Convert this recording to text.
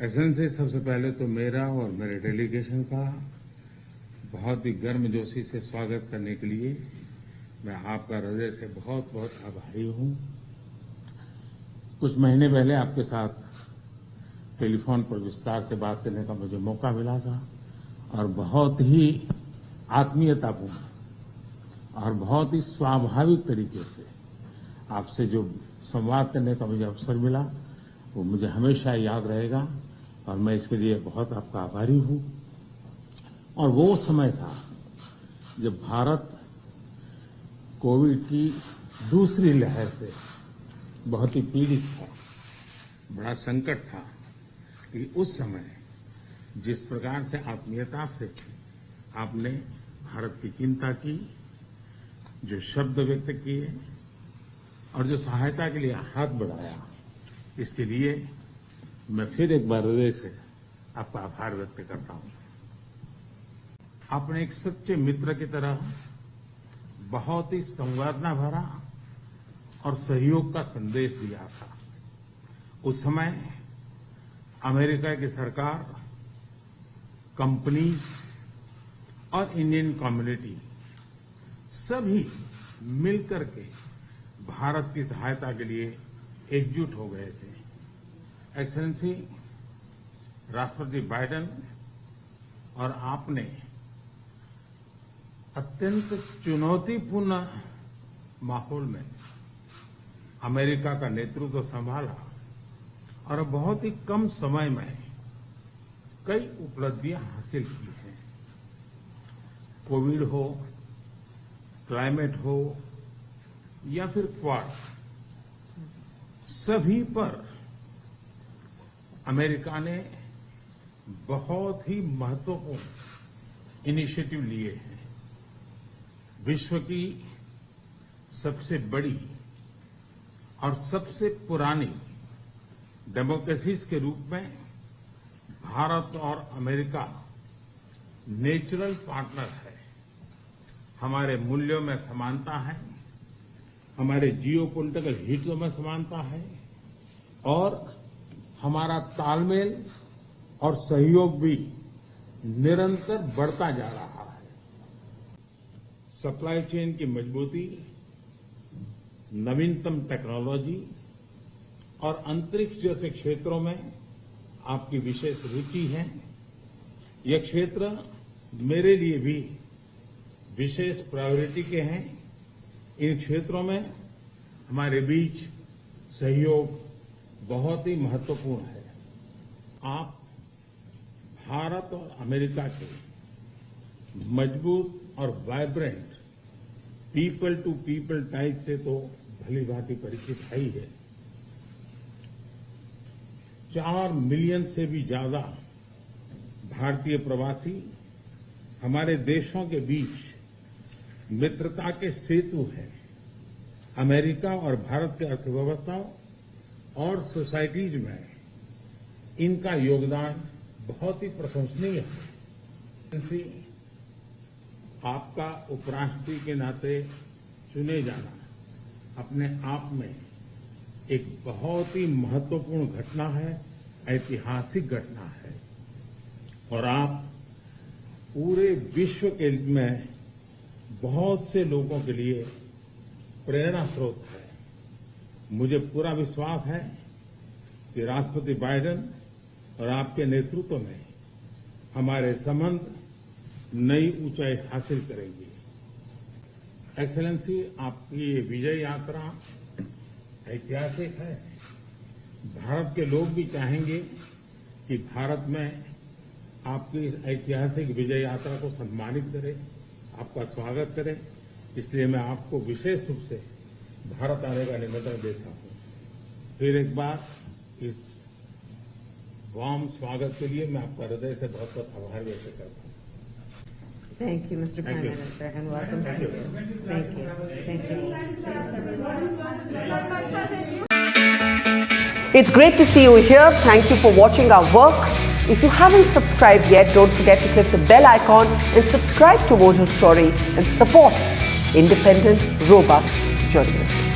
एसेंसी सबसे पहले तो मेरा और मेरे डेलीगेशन का बहुत ही गर्मजोशी से स्वागत करने के लिए मैं आपका हृदय से बहुत बहुत आभारी हूं। कुछ महीने पहले आपके साथ टेलीफोन पर विस्तार से बात करने का मुझे मौका मिला था और बहुत ही आत्मीयतापूर्ण और बहुत ही स्वाभाविक तरीके से आपसे जो संवाद करने का मुझे अवसर मिला वो मुझे हमेशा याद रहेगा और मैं इसके लिए बहुत आपका आभारी हूं। और वो समय था जब भारत कोविड की दूसरी लहर से बहुत ही पीड़ित था, बड़ा संकट था कि उस समय जिस प्रकार से आत्मीयता से आपने भारत की चिंता की, जो शब्द व्यक्त किए और जो सहायता के लिए हाथ बढ़ाया, इसके लिए मैं फिर एक बार हृदय से आपका आभार व्यक्त करता हूं। आपने एक सच्चे मित्र की तरह बहुत ही संवेदना भरा और सहयोग का संदेश दिया था। उस समय अमेरिका की सरकार, कंपनी और इंडियन कम्युनिटी सभी मिलकर के भारत की सहायता के लिए एकजुट हो गए थे। एक्सेलेंसी, राष्ट्रपति बाइडेन और आपने अत्यंत चुनौतीपूर्ण माहौल में अमेरिका का नेतृत्व संभाला और बहुत ही कम समय में कई उपलब्धियां हासिल की हैं। कोविड हो, क्लाइमेट हो या फिर क्वाड, सभी पर अमेरिका ने बहुत ही महत्वपूर्ण इनिशिएटिव लिए हैं। विश्व की सबसे बड़ी और सबसे पुरानी डेमोक्रेसीज के रूप में भारत और अमेरिका नेचुरल पार्टनर है। हमारे मूल्यों में समानता है, हमारे जियोपॉलिटिकल हितों में समानता है और हमारा तालमेल और सहयोग भी निरंतर बढ़ता जा रहा है। सप्लाई चेन की मजबूती, नवीनतम टेक्नोलॉजी और अंतरिक्ष जैसे क्षेत्रों में आपकी विशेष रुचि है। ये क्षेत्र मेरे लिए भी विशेष प्रायोरिटी के हैं। इन क्षेत्रों में हमारे बीच सहयोग बहुत ही महत्वपूर्ण है। आप भारत और अमेरिका के मजबूत और vibrant people to people ties से तो भली भांति परिचित है ही है। 4 मिलियन से भी ज्यादा भारतीय प्रवासी हमारे देशों के बीच मित्रता के सेतु हैं। अमेरिका और भारत की अर्थव्यवस्था और सोसाइटीज में इनका योगदान बहुत ही प्रशंसनीय है। आपका उपराष्ट्रपति के नाते चुने जाना अपने आप में एक बहुत ही महत्वपूर्ण घटना है, ऐतिहासिक घटना है और आप पूरे विश्व के में बहुत से लोगों के लिए प्रेरणा स्रोत है। मुझे पूरा विश्वास है कि राष्ट्रपति बाइडेन और आपके नेतृत्व में हमारे संबंध नई ऊंचाई हासिल करेंगे। एक्सेलेंसी, आपकी ये विजय यात्रा ऐतिहासिक है। भारत के लोग भी चाहेंगे कि भारत में आपकी इस ऐतिहासिक विजय यात्रा को सम्मानित करें, आपका स्वागत करें। इसलिए मैं आपको विशेष रूप से भारत आने का निमंत्रण देता हूं। फिर एक बार इस वार्म स्वागत के लिए मैं आपका हृदय से बहुत बहुत आभार व्यक्त करता हूं। Thank you, Mr. Prime Minister, and welcome to you. Thank you. Thank you. It's great to see you here. Thank you for watching our work. If you haven't subscribed yet, don't forget to click the bell icon and subscribe to Mojo Story and support independent, robust journalism.